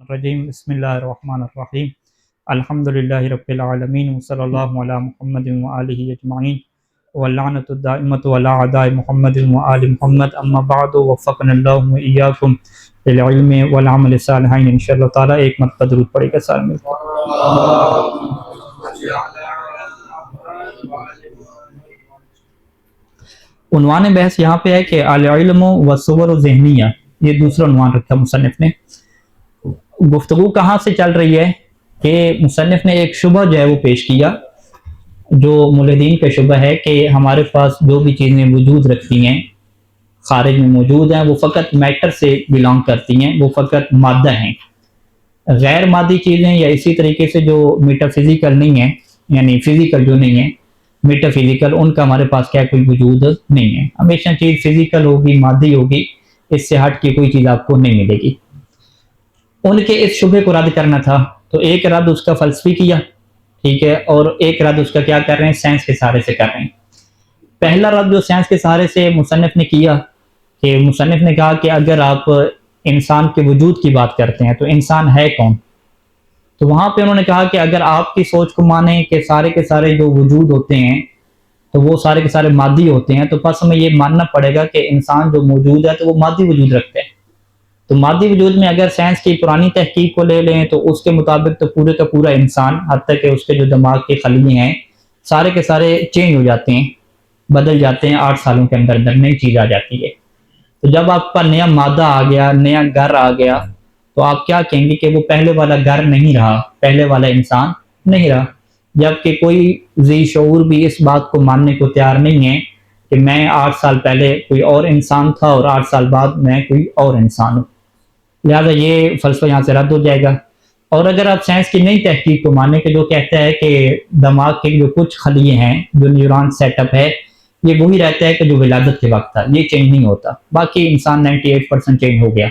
الرجیم بسم اللہ الرحمن الرحیم الحمدللہ رب العالمین وصلی اللہ علی محمد وآلہ اجمعین واللعنۃ الدائمۃ علی اعداء محمد وآل محمد اما بعد وفقنا اللہ وإیاکم للعلم والعمل الصالحین۔ انشاءاللہ تعالی ایک مرتبہ درود پڑھے گا سال میں۔ عنوان بحث یہاں پہ ہے کہ العلم والصور ذہنیہ، یہ دوسرا عنوان رکھا مصنف نے۔ گفتگو کہاں سے چل رہی ہے کہ مصنف نے ایک شبہ جو ہے وہ پیش کیا، جو ملحدین کا شبہ ہے کہ ہمارے پاس جو بھی چیزیں وجود رکھتی ہیں خارج میں موجود ہیں وہ فقط میٹر سے بلانگ کرتی ہیں، وہ فقط مادہ ہیں۔ غیر مادی چیزیں یا اسی طریقے سے جو میٹا فزیکل نہیں ہیں، یعنی فزیکل جو نہیں ہیں میٹا فزیکل، ان کا ہمارے پاس کیا کوئی وجود نہیں ہے۔ ہمیشہ چیز فزیکل ہوگی، مادی ہوگی، اس سے ہٹ کے کوئی چیز آپ کو نہیں ملے گی۔ ان کے اس شبہ کو رد کرنا تھا، تو ایک رد اس کا فلسفی کیا، ٹھیک ہے، اور ایک رد اس کا کیا کر رہے ہیں، سائنس کے سہارے سے کر رہے ہیں۔ پہلا رد جو سائنس کے سہارے سے مصنف نے کیا کہ مصنف نے کہا کہ اگر آپ انسان کے وجود کی بات کرتے ہیں تو انسان ہے کون؟ تو وہاں پہ انہوں نے کہا کہ اگر آپ کی سوچ کو مانیں کہ سارے کے سارے جو وجود ہوتے ہیں تو وہ سارے کے سارے مادی ہوتے ہیں، تو پس ہمیں یہ ماننا پڑے گا کہ انسان جو موجود ہے تو وہ مادی وجود رکھتے ہیں۔ تو مادی وجود میں اگر سائنس کی پرانی تحقیق کو لے لیں تو اس کے مطابق تو پورے کا پورا انسان، حتیٰ کہ اس کے جو دماغ کے خلیے ہیں سارے کے سارے چینج ہو جاتے ہیں، بدل جاتے ہیں 8 سالوں کے اندر نئی چیز آ جاتی ہے۔ تو جب آپ کا نیا مادہ آ گیا، نیا گھر آ گیا، تو آپ کیا کہیں گے کہ وہ پہلے والا گھر نہیں رہا، پہلے والا انسان نہیں رہا۔ جبکہ کوئی ذی شعور بھی اس بات کو ماننے کو تیار نہیں ہے کہ میں 8 سال پہلے کوئی اور انسان تھا اور 8 سال بعد میں کوئی اور انسان ہوں۔ لہٰذا یہ فلسفہ یہاں سے رد ہو جائے گا۔ اور اگر آپ سائنس کی نئی تحقیق کو مانیں کہ جو کہتا ہے کہ دماغ کے جو کچھ خلیے ہیں، جو نیورون سیٹ اپ ہے، یہ وہی رہتا ہے کہ جو ولادت کے وقت تھا، یہ چینج نہیں ہوتا، باقی انسان 98% چینج ہو گیا۔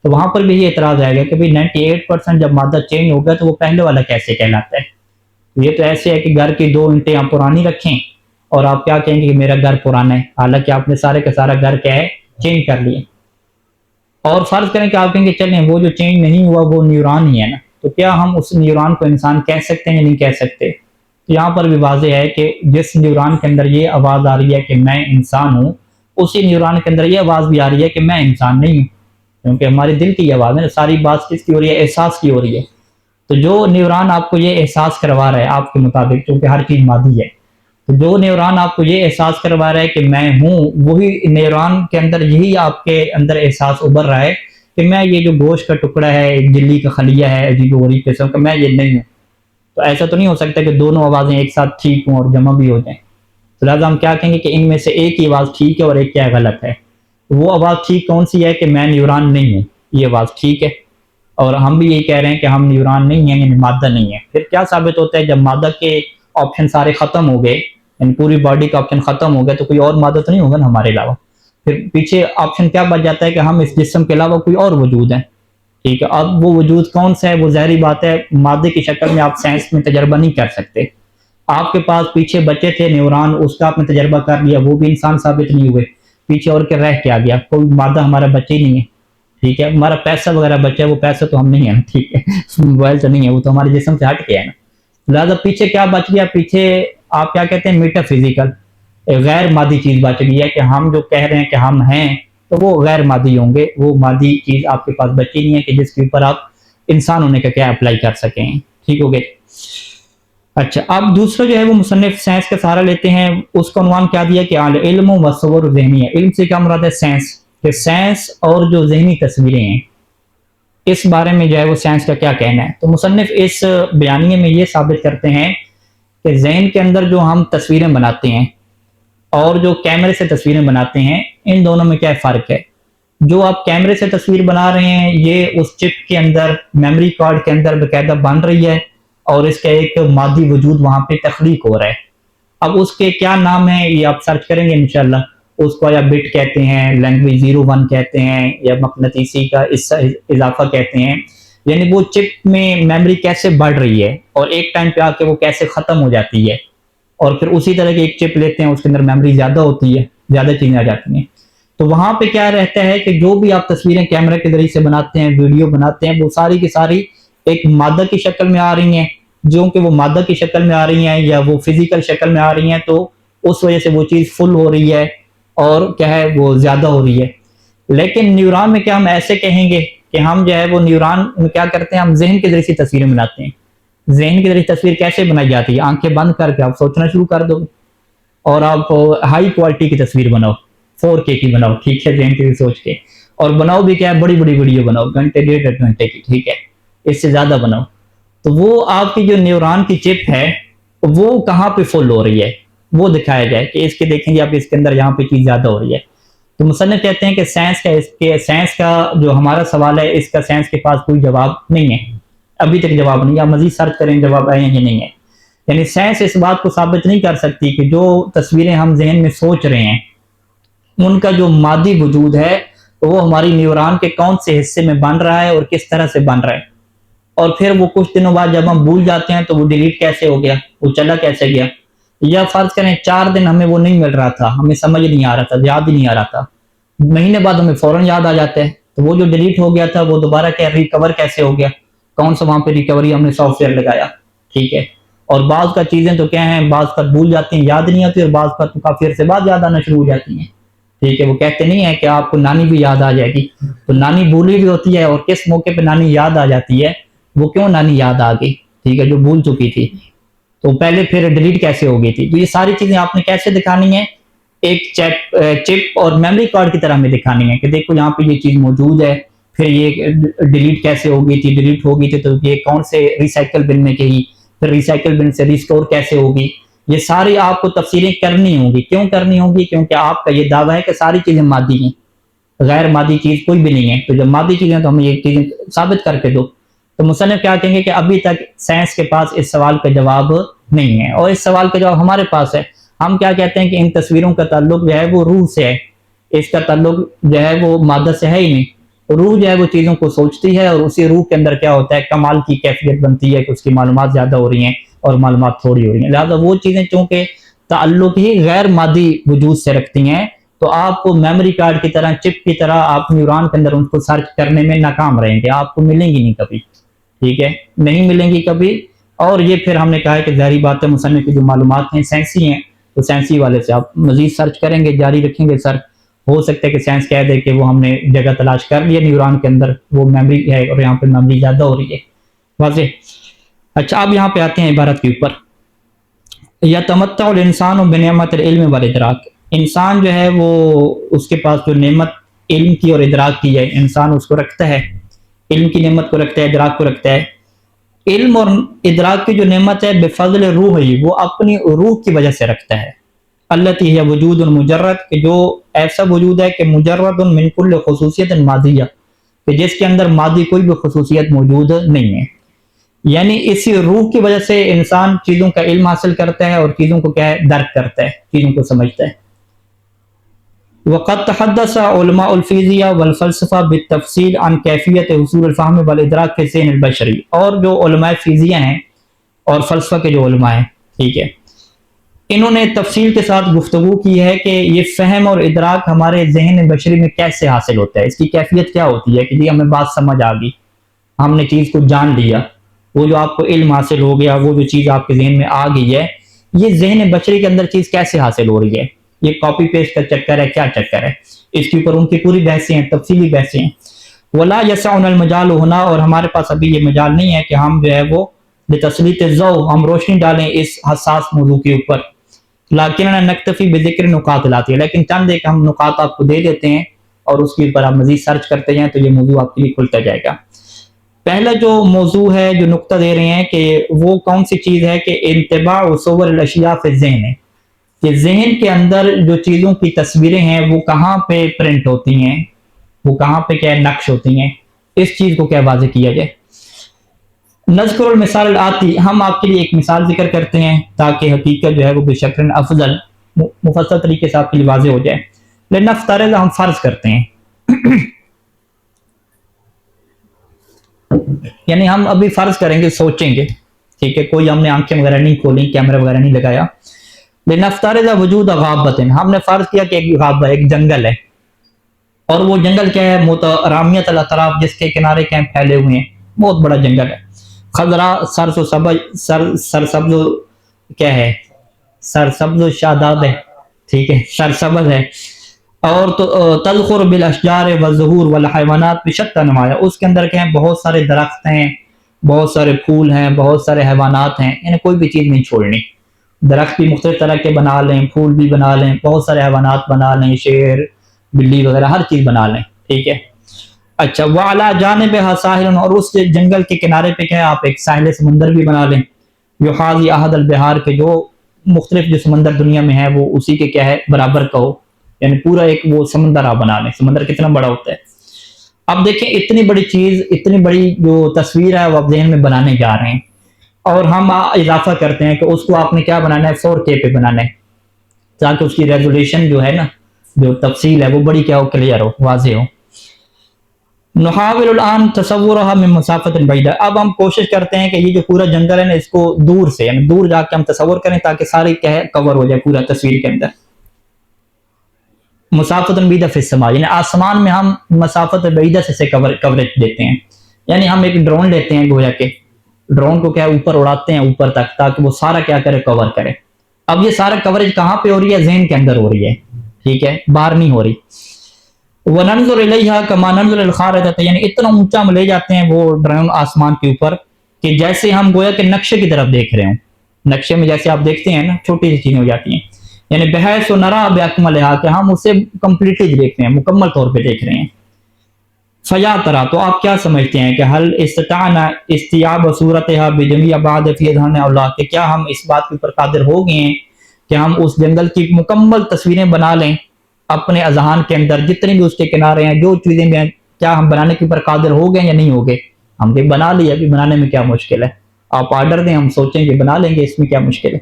تو وہاں پر بھی یہ اعتراض آئے گا کہ 98% جب مادہ چینج ہو گیا تو وہ پہلے والا کیسے کہلاتا ہے؟ یہ تو ایسے ہے کہ گھر کی 2 اینٹیں آپ پرانی رکھیں اور آپ کیا کہیں گے کہ میرا گھر پرانا ہے، حالانکہ آپ نے سارے کا سارا گھر کیا ہے، چینج کر لیا۔ اور فرض کریں کہ آپ کہیں گے چلیں وہ جو چینج نہیں ہوا وہ نیورون ہی ہے نا، تو کیا ہم اس نیورون کو انسان کہہ سکتے ہیں یا نہیں کہہ سکتے؟ تو یہاں پر بھی واضح ہے کہ جس نیورون کے اندر یہ آواز آ رہی ہے کہ میں انسان ہوں، اسی نیورون کے اندر یہ آواز بھی آ رہی ہے کہ میں انسان نہیں ہوں، کیونکہ ہمارے دل کی آواز ہے، ساری بات کس کی ہو رہی ہے، احساس کی ہو رہی ہے۔ تو جو نیورون آپ کو یہ احساس کروا رہا ہے آپ کے مطابق، چونکہ ہر چیز مادی ہے، تو جو نیورون آپ کو یہ احساس کروا رہا ہے کہ میں ہوں، وہی نیورون کے اندر یہی آپ کے اندر احساس ابھر رہا ہے کہ میں یہ جو گوشت کا ٹکڑا ہے، ایک جلی کا خلیہ ہے عجیب و غریب قسم کا، میں یہ نہیں ہوں۔ تو ایسا تو نہیں ہو سکتا کہ دونوں آوازیں ایک ساتھ ٹھیک ہوں اور جمع بھی ہو جائیں۔ تو لہٰذا ہم کیا کہیں گے کہ ان میں سے ایک ہی آواز ٹھیک ہے اور ایک کیا غلط ہے۔ وہ آواز ٹھیک کون سی ہے کہ میں نیورون نہیں ہوں، یہ آواز ٹھیک ہے، اور ہم بھی یہی کہہ رہے ہیں کہ ہم نیورون نہیں ہیں، یعنی مادہ نہیں ہے۔ پھر کیا ثابت ہوتا ہے؟ جب مادہ کے آپشن سارے ختم ہو گئے، یعنی پوری باڈی کا آپشن ختم ہو گیا، تو کوئی اور مادہ تو نہیں ہوگا نا ہمارے علاوہ۔ پھر پیچھے آپشن کیا بچ جاتا ہے کہ ہم اس جسم کے علاوہ کوئی اور وجود ہے، ٹھیک ہے۔ اب وہ وجود کون سا ہے؟ وہ ظاہری بات ہے مادے کی شکل میں آپ سائنس میں تجربہ نہیں کر سکتے۔ آپ کے پاس پیچھے بچے تھے نیورون، اس کا آپ نے تجربہ کر لیا، وہ بھی انسان ثابت نہیں ہوئے، پیچھے اور کے رہ کے آ گیا، کوئی مادہ ہمارا بچے ہی نہیں ہے، ٹھیک ہے۔ ہمارا پیسہ وغیرہ بچہ ہے، وہ پیسہ تو ہم نہیں ہے، ٹھیک ہے، موبائل تو نہیں ہے، وہ تو ہمارے جسم سے ہٹ کے ہے نا۔ لہٰذا پیچھے کیا بچ گیا؟ پیچھے آپ کیا کہتے ہیں، میٹا فزیکل، غیر مادی چیز بچ گئی ہے کہ ہم جو کہہ رہے ہیں کہ ہم ہیں تو وہ غیر مادی ہوں گے، وہ مادی چیز آپ کے پاس بچی نہیں ہے کہ جس کے اوپر آپ انسان ہونے کا کیا اپلائی کر سکیں، ٹھیک ہو گئے۔ اچھا، اب دوسرا جو ہے وہ مصنف سائنس کا سہارا لیتے ہیں، اس کا عنوان کیا دیا کہ علم و تصور ذہنی ہے۔ علم سے کیا مراد ہے؟ سائنس، کہ سائنس اور جو ذہنی تصویریں ہیں اس بارے میں جو ہے وہ سائنس کا کیا کہنا ہے۔ تو مصنف اس بیانیے میں یہ ثابت کرتے ہیں کہ ذہن کے اندر جو ہم تصویریں بناتے ہیں اور جو کیمرے سے تصویریں بناتے ہیں، ان دونوں میں کیا فرق ہے؟ جو آپ کیمرے سے تصویر بنا رہے ہیں یہ اس چپ کے اندر، میموری کارڈ کے اندر باقاعدہ بن رہی ہے اور اس کا ایک مادی وجود وہاں پہ تخلیق ہو رہا ہے۔ اب اس کے کیا نام ہیں یہ آپ سرچ کریں گے انشاءاللہ، اس کو یا بٹ کہتے ہیں، لینگویج 01 کہتے ہیں، یا مقناطیسی کا اضافہ کہتے ہیں، یعنی وہ چپ میں میموری کیسے بڑھ رہی ہے اور ایک ٹائم پہ آ کے وہ کیسے ختم ہو جاتی ہے، اور پھر اسی طرح کی ایک چپ لیتے ہیں، اس کے اندر میموری زیادہ ہوتی ہے، زیادہ چیزیں آ جاتی ہیں۔ تو وہاں پہ کیا رہتا ہے کہ جو بھی آپ تصویریں کیمرے کے ذریعے سے بناتے ہیں، ویڈیو بناتے ہیں، وہ ساری کی ساری ایک مادہ کی شکل میں آ رہی ہیں. جو کہ وہ مادہ کی شکل میں آ رہی ہیں یا وہ فزیکل شکل میں آ رہی ہیں، تو اس وجہ سے وہ چیز فل ہو رہی ہے اور کیا ہے وہ زیادہ ہو رہی ہے. لیکن نیوران میں کیا ہم ایسے کہیں گے کہ ہم جو ہے وہ نیوران میں کیا کرتے ہیں، ہم ذہن کے ذریعے سے تصویریں بناتے ہیں. ذہن کے ذریعے تصویر کیسے بنائی جاتی ہے؟ آنکھیں بند کر کے آپ سوچنا شروع کر دو اور آپ ہائی کوالٹی کی تصویر بناؤ، 4K کی بناؤ، ٹھیک ہے، ذہن کے سوچ کے. اور بناؤ بھی کیا ہے، بڑی بڑی ویڈیو بناؤ، گھنٹے 1.5 گھنٹے کی، ٹھیک ہے، اس سے زیادہ بناؤ. تو وہ آپ کی جو نیوران کی چپ ہے وہ کہاں پہ فل ہو رہی ہے وہ دکھایا جائے کہ اس کے دیکھیں گے آپ، اس کے اندر یہاں پہ چیز زیادہ ہو رہی ہے. تو مصنف کہتے ہیں کہ سائنس کا جو ہمارا سوال ہے، اس کا سائنس کے پاس کوئی جواب نہیں ہے، ابھی تک جواب نہیں ہے. آپ مزید سرچ کریں جواب آئے ہیں یا نہیں ہے. یعنی سائنس اس بات کو ثابت نہیں کر سکتی کہ جو تصویریں ہم ذہن میں سوچ رہے ہیں ان کا جو مادی وجود ہے وہ ہماری نیوران کے کون سے حصے میں بن رہا ہے اور کس طرح سے بن رہا ہے. اور پھر وہ کچھ دنوں بعد جب ہم بھول جاتے ہیں تو وہ ڈیلیٹ کیسے ہو گیا، وہ چلا کیسے گیا. یا فرض کریں 4 دن ہمیں وہ نہیں مل رہا تھا، ہمیں سمجھ نہیں آ رہا تھا، یاد ہی نہیں آ رہا تھا، مہینے بعد ہمیں فوراً یاد آ جاتا ہے. تو وہ جو ڈیلیٹ ہو گیا تھا وہ دوبارہ کیا ریکور کیسے ہو گیا، کون سا وہاں پہ ریکوری ہم نے سافٹ ویئر لگایا، ٹھیک ہے. اور بعض کا چیزیں تو کیا ہیں، بعض کا بھول جاتی ہیں، یاد نہیں آتی، اور بعض کا تو کافی عرصے بعد یاد آنا شروع ہو جاتی ہیں، ٹھیک ہے. وہ کہتے نہیں ہیں کہ آپ کو نانی بھی یاد آ جائے گی. تو نانی بھولی بھی ہوتی ہے، اور کس موقع پہ نانی یاد آ جاتی ہے، وہ کیوں نانی یاد آ گئی، ٹھیک ہے، جو بھول چکی تھی، تو پہلے پھر ڈیلیٹ کیسے ہو گئی تھی. تو یہ ساری چیزیں آپ نے کیسے دکھانی ہے، ایک چپ اور میموری کارڈ کی طرح میں دکھانی ہے کہ دیکھو یہاں پہ یہ چیز موجود ہے، پھر یہ ڈیلیٹ کیسے ہو گئی تھی، ڈیلیٹ ہو گئی تھی تو یہ کون سے ریسائیکل بن میں گئی، پھر ریسائیکل بن سے ریسٹور کیسے ہوگی. یہ ساری آپ کو تفصیلیں کرنی ہوں گی. کیوں کرنی ہوں گی؟ کیونکہ آپ کا یہ دعویٰ ہے کہ ساری چیزیں مادی ہیں، غیر مادی چیز کوئی بھی نہیں ہے. تو جب مادی چیزیں تو ہمیں یہ چیزیں ثابت کر کے دو. تو مصنف کیا کہیں گے کہ ابھی تک سائنس کے پاس اس سوال کا جواب نہیں ہے، اور اس سوال کا جواب ہمارے پاس ہے. ہم کیا کہتے ہیں کہ ان تصویروں کا تعلق جو ہے وہ روح سے ہے، اس کا تعلق جو ہے وہ مادہ سے ہے ہی نہیں. روح جو ہے وہ چیزوں کو سوچتی ہے، اور اسی روح کے اندر کیا ہوتا ہے، کمال کی کیفیت بنتی ہے کہ اس کی معلومات زیادہ ہو رہی ہیں اور معلومات تھوڑی ہو رہی ہیں. لہٰذا وہ چیزیں چونکہ تعلق ہی غیر مادی وجود سے رکھتی ہیں، تو آپ کو میموری کارڈ کی طرح، چپ کی طرح آپ نیوران کے اندر ان کو سرچ کرنے میں ناکام رہیں گے، آپ کو ملیں گی نہیں کبھی، ٹھیک ہے، نہیں ملیں گی کبھی. اور یہ پھر ہم نے کہا ہے کہ ظاہری بات ہے مصنف کی جو معلومات ہیں سائنسی ہیں، تو سائنسی والے سے آپ مزید سرچ کریں گے، جاری رکھیں گے سر. ہو سکتا ہے کہ سائنس کہہ دے کہ وہ ہم نے جگہ تلاش کر لیا نیوران کے اندر، وہ میموری ہے اور یہاں پہ میموری زیادہ ہو رہی ہے. واضح؟ اچھا، اب یہاں پہ آتے ہیں عبارت کے اوپر. یتمتع الانسان بنعمت العلم والادراک. انسان جو ہے وہ اس کے پاس جو نعمت علم کی اور ادراک کی ہے، انسان اس کو رکھتا ہے، علم کی نعمت کو رکھتا ہے، ادراک کو رکھتا ہے. علم اور ادراک کی جو نعمت ہے بفضل روح ہی، وہ اپنی روح کی وجہ سے رکھتا ہے. التی ہے وجود مجرد، کہ جو ایسا وجود ہے کہ مجرد من کل خصوصیت مادیہ، کہ جس کے اندر مادی کوئی بھی خصوصیت موجود نہیں ہے. یعنی اسی روح کی وجہ سے انسان چیزوں کا علم حاصل کرتا ہے اور چیزوں کو کیا ہے، درک کرتا ہے، چیزوں کو سمجھتا ہے. وقد تحدث علماء الفیزیاء والفلسفہ بالتفصیل عن کیفیت حصول الفہم والادراک فی الذہن البشری. اور جو علماء فیزیاء ہیں اور فلسفہ کے جو علماء ہیں، ٹھیک ہے، انہوں نے تفصیل کے ساتھ گفتگو کی ہے کہ یہ فہم اور ادراک ہمارے ذہن بشری میں کیسے حاصل ہوتا ہے، اس کی کیفیت کیا ہوتی ہے. کہ جی ہمیں بات سمجھ آ گئی، ہم نے چیز کو جان لیا، وہ جو آپ کو علم حاصل ہو گیا، وہ جو چیز آپ کے ذہن میں آ گئی ہے، یہ ذہن بشری کے اندر چیز کیسے حاصل ہو رہی ہے، یہ کاپی پیسٹ کا چکر ہے، کیا چکر ہے، اس کے اوپر ان کی پوری بحثیں ہیں، تفصیلی بحثیں ہیں. ولا یسعنا المجال ہونا، اور ہمارے پاس ابھی یہ مجال نہیں ہے کہ ہم جو ہے وہ بتسلیط الضوء، ہم روشنی ڈالیں اس حساس موضوع کے اوپر. لیکننا نکتفی بذکر نکات لاتی ہے، لیکن چند ایک ہم نکات آپ کو دے دیتے ہیں اور اس کے اوپر آپ مزید سرچ کرتے جائیں تو یہ موضوع آپ کے لیے کھلتا جائے گا. پہلا جو موضوع ہے جو نقطہ دے رہے ہیں کہ وہ کون سی چیز ہے، کہ انطباع صور الاشیاء فی الذہن ہے، کہ ذہن کے اندر جو چیزوں کی تصویریں ہیں وہ کہاں پہ پرنٹ ہوتی ہیں، وہ کہاں پہ کیا نقش ہوتی ہیں، اس چیز کو کیا واضح کیا جائے. نذکر المثال الآتی، ہم آپ کے لیے ایک مثال ذکر کرتے ہیں تاکہ حقیقت جو ہے وہ بشکل افضل مفصل طریقے سے آپ کے لیے واضح ہو جائے. لنفترض، ہم فرض کرتے ہیں، یعنی ہم ابھی فرض کریں گے، سوچیں گے، ٹھیک ہے، کوئی ہم نے آنکھیں وغیرہ نہیں کھولی، کیمرہ وغیرہ نہیں لگایا. لنفترض وجود غابۃ، ہم نے فرض کیا کہ ایک غابہ، ایک جنگل ہے، اور وہ جنگل کیا ہے؟ مترامیت الاطراف، جس کے کنارے کیا پھیلے ہوئے ہیں، بہت بڑا جنگل ہے. خضرا سرس و سبز، سرسبز کیا ہے؟ سرسبز و شاداب ہے، ٹھیک ہے، سرسبز ہے. اور تو تذخر بالاشجار والزہور والحیوانات بشتى نمایا، اس کے اندر کیا ہے؟ بہت سارے درخت ہیں، بہت سارے پھول ہیں، بہت سارے حیوانات ہیں، یعنی کوئی بھی چیز نہیں چھوڑنی. درخت بھی مختلف طرح کے بنا لیں، پھول بھی بنا لیں، بہت سارے حیوانات بنا لیں، شیر بلی وغیرہ ہر چیز بنا لیں، ٹھیک ہے. اچھا، وعلی جانبها ساحل، اور اس جنگل کے کنارے پہ کیا ہے؟ آپ ایک ساحل سمندر بھی بنا لیں. یحاذی احد البحار، کے جو مختلف جو سمندر دنیا میں ہے وہ اسی کے کیا ہے؟ برابر کا ہو، یعنی پورا ایک وہ سمندر آپ بنا لیں. سمندر کتنا بڑا ہوتا ہے. اب دیکھیں اتنی بڑی چیز، اتنی بڑی جو تصویر ہے وہ آپ ذہن میں بنانے جا رہے ہیں، اور ہم اضافہ کرتے ہیں کہ اس کو آپ نے کیا بنانا ہے؟ 4K پہ بنانا ہے، تاکہ اس کی ریزولیشن جو ہے نا، جو تفصیل ہے وہ بڑی کیا ہو؟ کلیئر ہو، واضح ہو. نحاول الان تصورها من مسافت بعیدہ، اب ہم کوشش کرتے ہیں کہ یہ جو پورا جنگل ہے نا، اس کو دور سے، یعنی دور جا کے ہم تصور کریں تاکہ ساری کیا ہے؟ کور ہو جائے پورا تصویر کے اندر. مسافت بعیدہ فی السماء، یعنی آسمان میں ہم مسافت بعیدہ سے کوریج دیتے ہیں. یعنی ہم ایک ڈرون لیتے ہیں، گویا کہ ڈرون کو کیا ہے؟ اوپر اڑاتے ہیں اوپر تک، تاکہ وہ سارا کیا کرے؟ کور کرے. اب یہ سارا کوریج کہاں پہ ہو رہی ہے؟ ذہن کے اندر ہو رہی ہے، ٹھیک ہے، باہر نہیں ہو رہی. وَنَنْظُرْ إِلَيْهَا كَمَا نَنْظُرُ الْخَارِطَةَ، یعنی اتنا اونچا ہم لے جاتے ہیں وہ ڈرون آسمان کے اوپر کہ جیسے ہم گویا کہ نقشے کی طرف دیکھ رہے ہوں. نقشے میں جیسے آپ دیکھتے ہیں نا، چھوٹی سی چیزیں ہو جاتی ہیں، یعنی بحیث نرا بأکملها، کہ ہم اسے کمپلیٹلی دیکھ رہے ہیں، مکمل طور پہ دیکھ رہے ہیں. فیا ترا، تو آپ کیا سمجھتے ہیں کہ حل استطعنا استیاب صورتها بجميع بعد فی اذہان اللہ، کہ کیا ہم اس بات کے اوپر قادر ہو گئے ہیں کہ ہم اس جنگل کی مکمل تصویریں بنا لیں اپنے اذہان کے اندر، جتنے بھی اس کے کنارے ہیں، جو چیزیں بھی ہیں، کیا ہم بنانے کے اوپر قادر ہو گئے یا نہیں ہو گئے؟ ہم بھی بنا لیا، ابھی بنانے میں کیا مشکل ہے؟ آپ آرڈر دیں، ہم سوچیں کہ بنا لیں گے، اس میں کیا مشکل ہے؟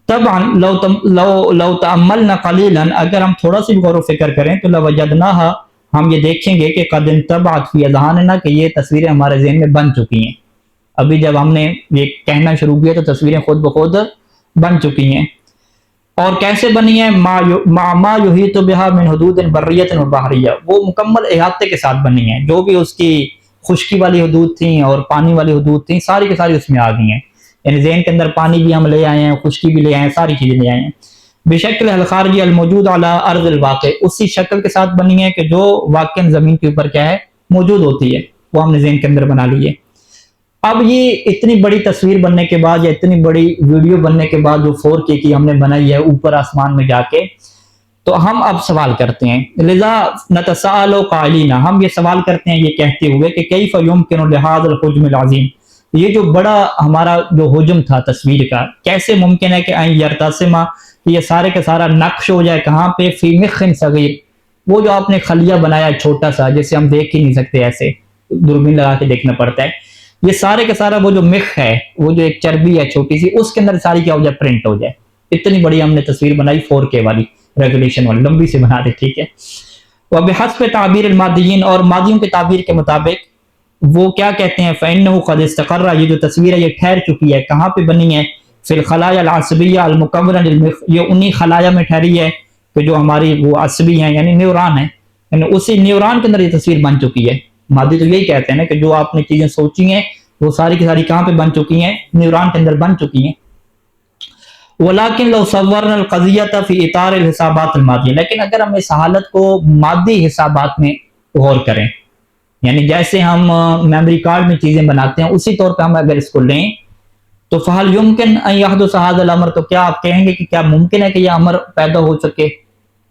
طبعا لو تأملنا قلیلا، اگر ہم تھوڑا سی غور و فکر کریں تو لوجدناها، ہم یہ دیکھیں گے کہ قد انطبعت فی اذہاننا، کہ یہ تصویریں ہمارے ذہن میں بن چکی ہیں. ابھی جب ہم نے یہ کہنا شروع کیا تو تصویریں خود بخود بن چکی ہیں. اور کیسے بنی ہیں؟ ما یحیط بها من حدود بریۃ و بحریہ، وہ مکمل احاطے کے ساتھ بنی ہیں، جو بھی اس کی خشکی والی حدود تھیں اور پانی والی حدود تھیں، ساری کی ساری اس میں آ گئی ہیں. یعنی ذہن کے اندر پانی بھی ہم لے آئے ہیں، خشکی بھی لے آئے ہیں، ساری چیزیں لے آئے ہیں. بشکل الخارجی الموجود علی ارض الواقع، اسی شکل کے ساتھ بنی ہے کہ جو واقعا زمین کے اوپر کیا ہے؟ موجود ہوتی ہے، وہ ہم نے ذہن کے اندر بنا لی ہے. اب یہ اتنی بڑی تصویر بننے کے بعد یا اتنی بڑی ویڈیو بننے کے بعد جو 4K کی ہم نے بنائی ہے اوپر آسمان میں جا کے، تو ہم اب سوال کرتے ہیں، لذا نتساءل قائلین، ہم یہ سوال کرتے ہیں یہ کہتے ہوئے کہ کیف یمکن لهذا الحجم العظیم، یہ جو بڑا ہمارا جو حجم تھا تصویر کا، کیسے ممکن ہے کہ ان یرتسم، کہ یہ سارے کا سارا نقش ہو جائے کہاں پہ؟ فی مخ صغیر، وہ جو آپ نے خلیہ بنایا چھوٹا سا جسے ہم دیکھ ہی نہیں سکتے، ایسے دوربین لگا کے دیکھنا پڑتا ہے، یہ سارے کا سارا وہ جو مخ ہے، وہ جو ایک چربی ہے چھوٹی سی، اس کے اندر ساری کیا ہو جائے؟ پرنٹ ہو جائے. اتنی بڑی ہم نے تصویر بنائی 4K والی، ریزولیوشن والی، لمبی سے بنا دے، ٹھیک ہے. وبحسب تعبیر المادیین، اور مادیوں کے تعبیر کے مطابق وہ کیا کہتے ہیں؟ فإنه قد استقر، یہ جو تصویر ہے یہ ٹھہر چکی ہے، کہاں پہ بنی ہے؟ فی الخلایا العصبیہ المکونہ للمخ، یہ انہی خلایا میں ٹھہری ہے کہ جو ہماری وہ عصبی ہیں، یعنی نیوران ہیں، یعنی اسی نیوران کے اندر یہ تصویر بن چکی ہے. مادی تو یہی کہتے ہیں نا کہ جو آپ نے چیزیں سوچی ہیں وہ ساری کی ساری کہاں پہ بن چکی ہیں؟ نیوران کے اندر بن چکی ہیں. ولیکن لو صورنا القضیۃ فی اطار الحسابات المادیہ، لیکن اگر ہم اس حالت کو مادی حسابات میں غور کریں، یعنی جیسے ہم میموری کارڈ میں چیزیں بناتے ہیں اسی طور پہ ہم اگر اس کو لیں تو فہل یمکن ان یحدث هذا الامر، تو کیا آپ کہیں گے کہ کیا ممکن ہے کہ یہ امر پیدا ہو سکے؟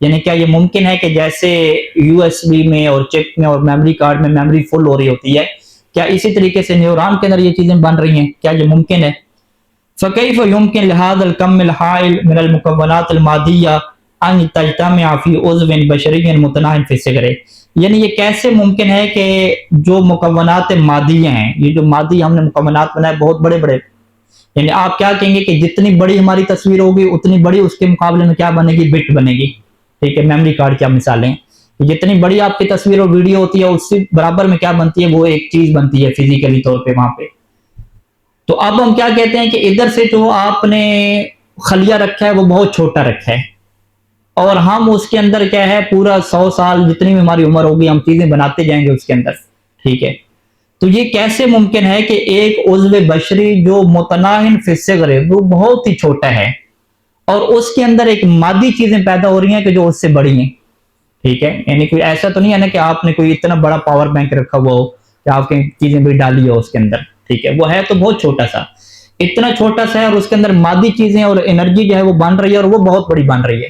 یعنی کیا یہ ممکن ہے کہ جیسے USB میں اور چپ میں اور میموری کارڈ میں میموری فل ہو رہی ہوتی ہے، کیا اسی طریقے سے نیوران کے اندر یہ چیزیں بن رہی ہیں؟ کیا یہ ممکن ہے؟ فکیف یمکن لهذا الکم الحائل من المکونات المادیہ ان تجتمع فی عضو بشری متناہی فی الصغر، یعنی یہ کیسے ممکن ہے کہ جو مکونات مادیہ ہیں، یہ جو مادی ہم نے مکونات بنائے بہت بڑے بڑے، یعنی آپ کیا کہیں گے کہ جتنی بڑی ہماری تصویر ہوگی اتنی بڑی اس کے مقابلے میں کیا بنے گی؟ بٹ بنے گی، ٹھیک ہے. میموری کارڈ کیا مثالیں، جتنی بڑی آپ کی تصویر اور ویڈیو ہوتی ہے اس سے برابر میں کیا بنتی ہے؟ وہ ایک چیز بنتی ہے فزیکلی طور پہ وہاں پہ. تو اب ہم کیا کہتے ہیں کہ ادھر سے جو آپ نے خلیہ رکھا ہے وہ بہت چھوٹا رکھا ہے، اور ہم اس کے اندر کیا ہے پورا 100 سال جتنی بھی ہماری عمر ہوگی ہم چیزیں بناتے جائیں گے اس کے اندر، ٹھیک ہے؟ تو یہ کیسے ممکن ہے کہ ایک عضو بشری جو متناہن فی الصغر ہے، وہ بہت ہی چھوٹا ہے، اور اس کے اندر ایک مادی چیزیں پیدا ہو رہی ہیں کہ جو اس سے بڑی ہیں، ٹھیک ہے؟ یعنی کوئی ایسا تو نہیں ہے نا کہ آپ نے کوئی اتنا بڑا پاور بینک رکھا ہوا ہو کہ آپ کی چیزیں بھی ڈالی ہو اس کے اندر، ٹھیک ہے؟ وہ ہے تو بہت چھوٹا سا، اتنا چھوٹا سا ہے، اور اس کے اندر مادی چیزیں اور انرجی جو ہے وہ بن رہی ہے، اور وہ بہت بڑی بن رہی ہے۔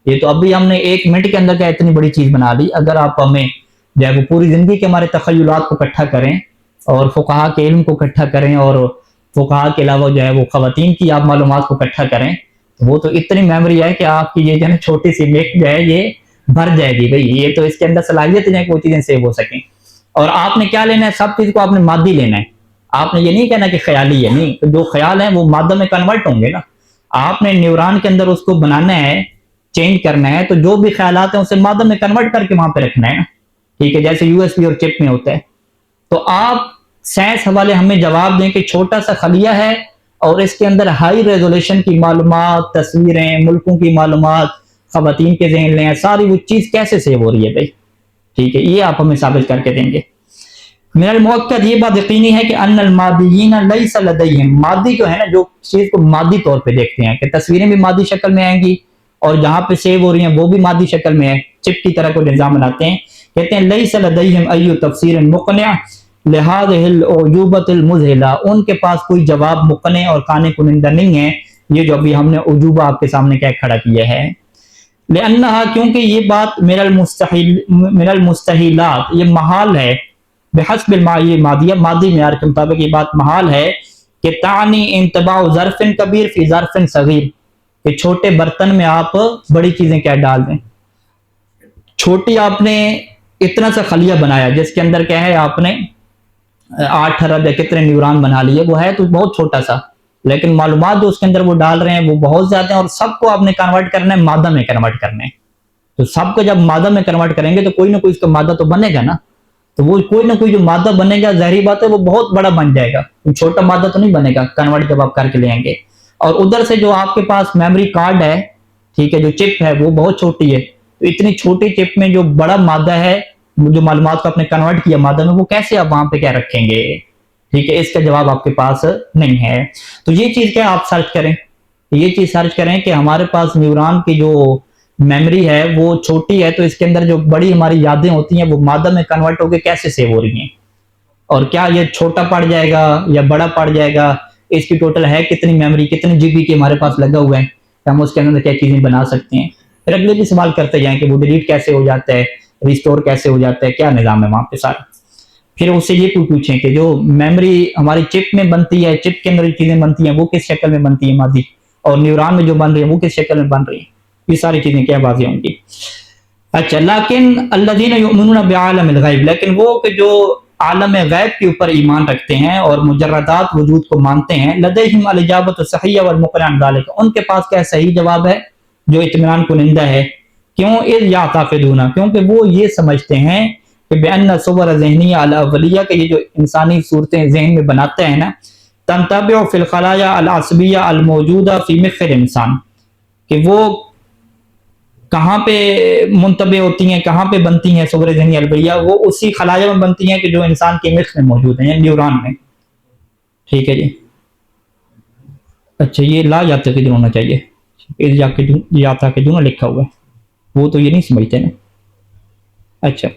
یہ تو ابھی ہم نے 1 منٹ کے اندر کیا اتنی بڑی چیز بنا لی، اگر آپ ہمیں جو ہے وہ پوری زندگی کے ہمارے تخیلات کو اکٹھا کریں اور فقہا کے علم کو اکٹھا کریں اور فقہا کے علاوہ جو ہے وہ خواتین کی آپ معلومات کو اکٹھا کریں، تو وہ تو اتنی میموری ہے کہ آپ کی یہ جو ہے چھوٹی سی لسٹ جو ہے یہ بھر جائے گی بھائی، یہ تو اس کے اندر صلاحیت ہے کہ وہ چیزیں سیو ہو سکیں۔ اور آپ نے کیا لینا ہے؟ سب چیز کو آپ نے مادی لینا ہے، آپ نے یہ نہیں کہنا کہ خیالی ہے، نہیں، جو خیال ہیں وہ مادہ میں کنورٹ ہوں گے نا، آپ نے نیوران کے اندر اس کو بنانا ہے، چینج کرنا ہے، تو جو بھی خیالات ہیں اسے مادہ میں کنورٹ کر کے وہاں پہ رکھنا ہے نا، ٹھیک ہے؟ جیسے یو ایس بی اور چپ میں ہوتا ہے۔ تو آپ سائنس حوالے ہمیں جواب دیں کہ چھوٹا سا خلیہ ہے اور اس کے اندر ہائی ریزولوشن کی معلومات، تصویریں، ملکوں کی معلومات، خواتین کے ذہن لیں، ساری وہ چیز کیسے سیو ہو رہی ہے بھائی، ٹھیک ہے؟ یہ آپ ہمیں ثابت کر کے دیں گے۔ من المؤکد، یہ بات یقینی ہے کہ ان المادیین لیس لدیہم، مادی جو ہے نا، جو چیز کو مادی طور پہ دیکھتے ہیں کہ تصویریں بھی مادی شکل میں آئیں گی اور جہاں پہ سیو ہو رہی ہیں وہ بھی مادی شکل میں ہے، چپ کی طرح کوئی نظام بناتے ہیں، کہتے ہیں لیس لدیہم ای تفسیر مقنع لہذه العجوبۃ المذہلہ، ان کے پاس کوئی جواب مقنع اور قانع کنندہ نہیں ہے، یہ جو ابھی ہم نے عجوبہ آپ کے سامنے کیا کھڑا کیا ہے۔ لأنہا، کیونکہ یہ بات من المستحیلات، یہ محال ہے، بحسب المعایر مادیہ، مادی معیار کے مطابق یہ بات محال ہے کہ تعنی انتباع ظرف کبیر فی ظرف صغیر، کہ چھوٹے برتن میں آپ بڑی چیزیں کیا ڈال دیں۔ چھوٹی آپ نے اتنا سا خلیہ بنایا جس کے اندر کیا ہے آپ نے 8 ارب یا کتنے نیوران بنا لیے، وہ ہے تو بہت چھوٹا سا، لیکن معلومات جو اس کے اندر وہ ڈال رہے ہیں وہ بہت زیادہ ہیں، اور سب کو آپ نے کنورٹ کرنا ہے، مادہ میں کنورٹ کرنا ہے۔ تو سب کو جب مادہ میں کنورٹ کریں گے تو کوئی نہ کوئی اس کا مادہ تو بنے گا نا، تو وہ کوئی نہ کوئی جو مادہ بنے گا، ظاہری بات ہے وہ بہت بڑا بن جائے گا، چھوٹا مادہ تو نہیں بنے گا کنورٹ جب آپ کر کے لے آئیں گے۔ اور ادھر سے جو آپ کے پاس میموری کارڈ ہے، ٹھیک ہے، جو چپ ہے وہ بہت چھوٹی ہے، تو اتنی چھوٹی چپ میں جو بڑا مادہ ہے، جو معلومات کو آپ نے کنورٹ کیا مادہ میں، وہ کیسے آپ وہاں پہ کیا رکھیں گے، ٹھیک ہے؟ اس کا جواب آپ کے پاس نہیں ہے۔ تو یہ چیز کیا آپ سرچ کریں، یہ چیز سرچ کریں کہ ہمارے پاس نیوران کی جو میموری ہے وہ چھوٹی ہے، تو اس کے اندر جو بڑی ہماری یادیں ہوتی ہیں وہ مادہ میں کنورٹ ہو کے کیسے سیو ہو رہی ہیں، اور کیا یہ چھوٹا پڑ جائے گا یا بڑا پڑ جائے گا، اس کی ٹوٹل ہے کتنی میموری، کتنی جی بی کی ہمارے پاس لگا ہوا ہے کہ ہم اس کے اندر کیا چیزیں بنا سکتے ہیں۔ پھر اگلے بھی سوال کرتے جائیں کہ وہ ڈیلیٹ کیسے ہو جاتا ہے، ریسٹور کیسے ہو جاتا ہے، کیا نظام ہے وہاں پہ سارا۔ پھر اس سے یہ پوچھیں کہ جو میموری ہماری چپ میں بنتی ہے، چپ کے اندر چیزیں بنتی ہیں وہ کس شکل میں بنتی ہیں مادی، اور نیوران میں جو بن رہی ہیں وہ کس شکل میں بن رہی ہیں، یہ ساری چیزیں کیا واضح ہوں گی۔ اچھا، لیکن الذین یؤمنون بعالم الغیب، لیکن وہ کہ جو عالم غیب کے اوپر ایمان رکھتے ہیں اور مجردات وجود کو مانتے ہیں، لدیہم الاجابۃ الصحیحہ والمقنع عن ذلک، ان کے پاس کیا صحیح جواب ہے جو اطمینان کنندہ ہے۔ کیوں؟ اذ یعتقدون، کیونکہ وہ یہ سمجھتے ہیں کہ بأن صور ذہنیہ الاولیہ، کہ یہ جو انسانی صورتیں ذہن میں بناتے ہیں نا، تنطبع فی الخلایا العصبیہ الموجودہ فی مخ الانسان، کہ وہ کہاں پہ منطبع ہوتی ہیں، کہاں پہ بنتی ہیں صور ذہنی البیہ، وہ اسی خلایا میں بنتی ہیں کہ جو انسان کے مخ میں موجود ہیں، یعنی نیوران میں، ٹھیک ہے جی۔ اچھا، یہ لا یعتقدون ہونا چاہیے، یعتقدون لکھا ہوا ہے، وہ تو یہ نہیں سمجھتے نا۔ اچھا،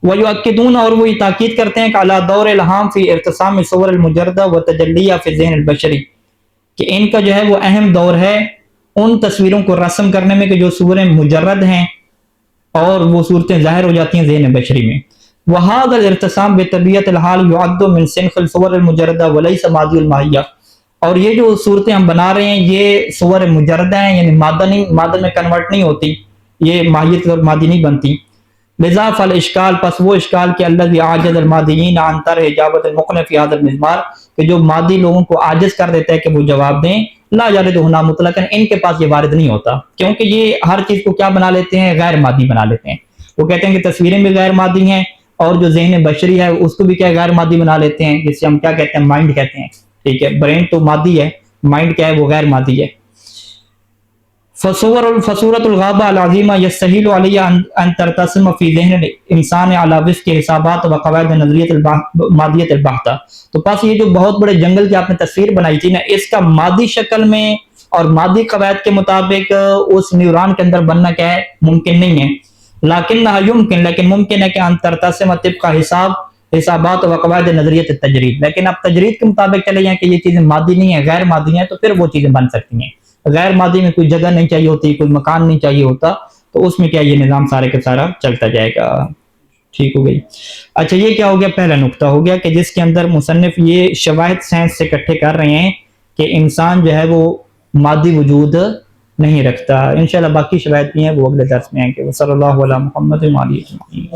وَيُؤَكِّدُونَ، اور وہ یہ تاکید کرتے ہیں کہ عَلَى دَوْرِ الْهَام فِي ارْتِسَامِ الصُّوَرِ الْمُجَرَّدَةِ وَتَجَلِّيَهَا فِي الذِّهْنِ الْبَشَرِي، کہ ان کا جو ہے وہ اہم دور ہے ان تصویروں کو رسم کرنے میں کہ جو صوریں مجرد ہیں اور وہ صورتیں ظاہر ہو جاتی ہیں ذہن بشری میں۔ وَهَذَا الْاِرْتِسَامُ بِطَبِيعَةِ الْحَالِ يُعَدُّ مِنْ صِنْفِ الصُّوَرِ الْمُجَرَّدَةِ وَلَيْسَ مَادِيَ الْمَاهِیَّةِ، اور یہ جو صورتیں ہم بنا رہے ہیں یہ صور مجردہ ہیں، یعنی مادہ میں کنورٹ نہیں ہوتی، یہ ماہیت اور مادی نہیں بنتی۔ لذا فالاشکال، پس وہ اشکال کہ الذی عاجز المادیین عن طرح اجابت المقنع فی هذا المضمار، کہ جو مادی لوگوں کو عاجز کر دیتا ہے کہ وہ جواب دیں، لا یارد ہنا مطلقاً، ان کے پاس یہ وارد نہیں ہوتا، کیونکہ یہ ہر چیز کو کیا بنا لیتے ہیں، غیر مادی بنا لیتے ہیں۔ وہ کہتے ہیں کہ تصویریں بھی غیر مادی ہیں اور جو ذہن بشری ہے اس کو بھی کیا غیر مادی بنا لیتے ہیں، جسے ہم کیا کہتے ہیں، مائنڈ کہتے ہیں، ٹھیک ہے؟ برین تو مادی ہے، مائنڈ کیا ہے، وہ غیر مادی ہے۔ فصورت الغابہ العظیمہ یستحیل علیہ ان ترتسم فی ذہن الانسان علی وفق حسابات و قواعد نظریت مادیت البحتہ. تو پس یہ جو بہت بڑے جنگل کی آپ نے تصویر بنائی تھی نا، اس کا مادی شکل میں اور مادی قواعد کے مطابق اس نیوران کے اندر بننا کیا ہے، ممکن نہیں ہے. لیکن ممکن ہے کہ ان ترتسم طبق حسابات و قواعد نظریت التجرید. لیکن آپ تجرید کے مطابق چلے جائیں کہ یہ چیزیں مادی نہیں ہیں، غیر مادی ہیں، تو پھر وہ چیزیں بن سکتی ہیں. غیر مادی میں کوئی جگہ نہیں چاہیے ہوتی، کوئی مکان نہیں چاہیے ہوتا، تو اس میں کیا یہ نظام سارے کا سارا چلتا جائے گا. ٹھیک ہو گئی. اچھا، یہ کیا ہو گیا، پہلا نقطہ ہو گیا کہ جس کے اندر مصنف یہ شواہد سائنس سے اکٹھے کر رہے ہیں کہ انسان جو ہے وہ مادی وجود نہیں رکھتا. انشاءاللہ باقی شواہد بھی ہیں، وہ اگلے درس میں ہیں. کہ صلی اللہ علیہ محمد و آلہ اجمعین.